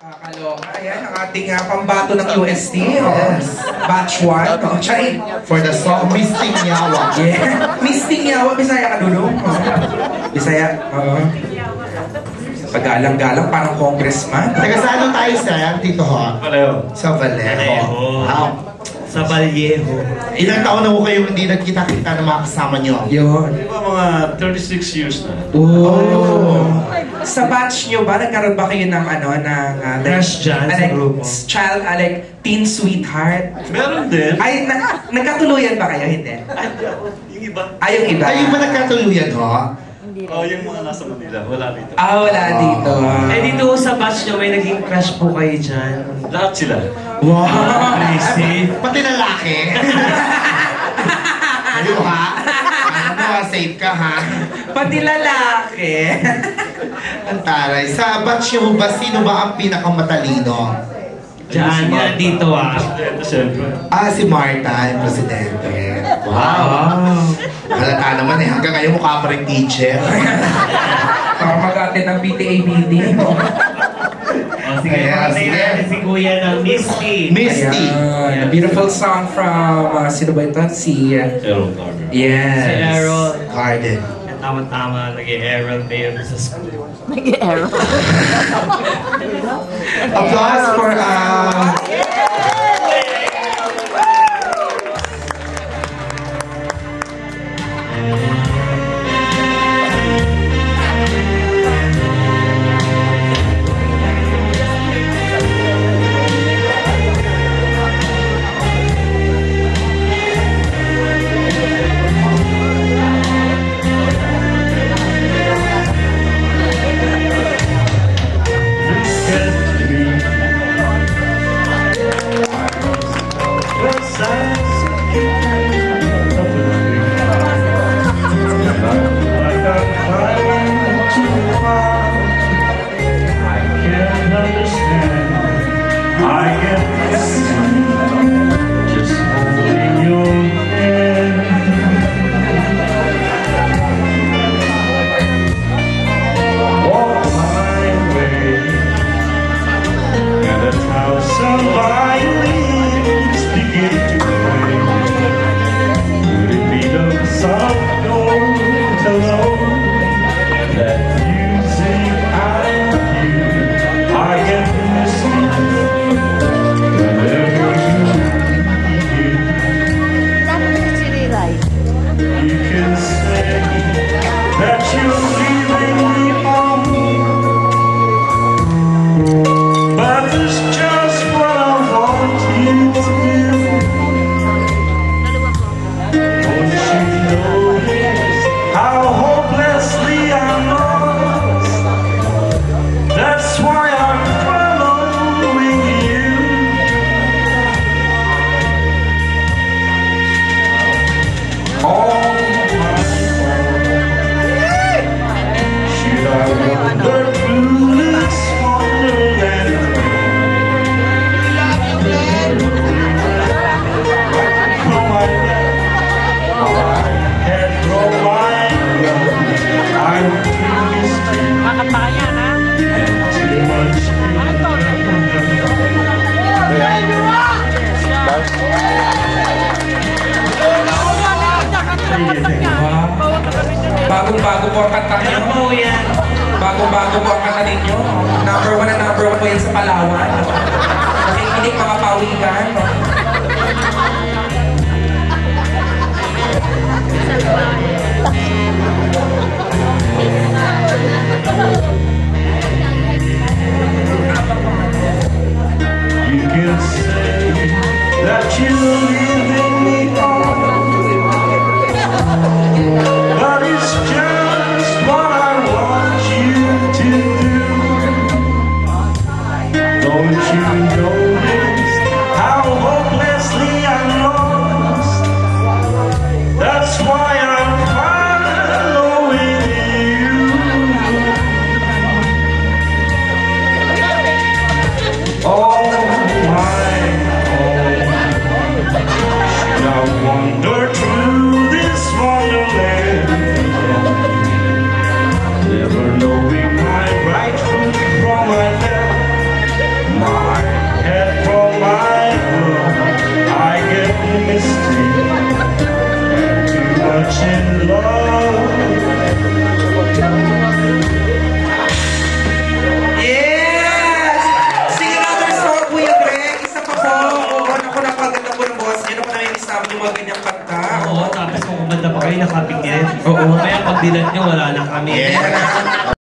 Kaloka. Ayan, ang ating pambato ng UST. Yes. Batch 1. For the song, Misting Yawa. Yeah. Misting Yawa. Bisaya ka, Dudong. Bisaya. Pag-galang-galang, parang congressman. Taga sa ano tayo, Sam? Tito Ho? Vallejo. Sa Vallejo. Wow. Sa Vallejo. Ilang taon na ho kayo hindi nagkita-kita ng mga kasama nyo? Yun. Di ba mga 36 years na? Oh. Sa batch nyo ba, nagkaroon ba kayo ng ano, ng Crush dyan sa grupo? Child, like, teen sweetheart? Meron din. Ay, nagkatuluyan ba kayo? Hindi. Yung iba. Ay, yung iba. Ay, yung ba nagkatuluyan ho? Oh, yung mga nasa Manila. Wala dito. Ah, wala dito. Eh dito sa batch nyo, may naging crush po kayo dyan. Lahat sila. Wow! Crazy. Pati lalaki. Ayun ha? Ano, safe ka ha? Pati lalaki. Ang taray. Sa batch nyo ba, sino ba ang pinakamatalino? Diyan, yan dito ah. Ito siyempre. Ah, si Marta, yung presidente. Wow. Halata naman eh. Hanggang ngayon mukha pa rin teacher. Para mag-attend ng PTA meeting. O sige, Ayan, patay sige. natin si Kuya ng Misty. Misty. Ayan, a beautiful song from, sino ba ito? Si, Aaron Carter. yes. Si Aaron. Garden. Tama-tama, nag-i-Aaron kayo sa school. Nag-error. Applause for, Bagong-bago po ang kanta niyo. Ano po yan? Bagong-bago po ang kanta ninyo. Number 1 na number 1 po yan sa Palawan. Nakikinig mga pawikan. You can say that you live in the but it's just what I want you to do. Don't you notice how hopelessly I'm lost? That's why I'm following you. Oh my, should I wander through this wonderland, never knowing my right foot from my left? na-miss namin yung mga ganyang kanta. Oo, tapos kung kumanda pa kayo, nakapingin. Oo. Kaya pag dilat nyo, wala na kami. Yes.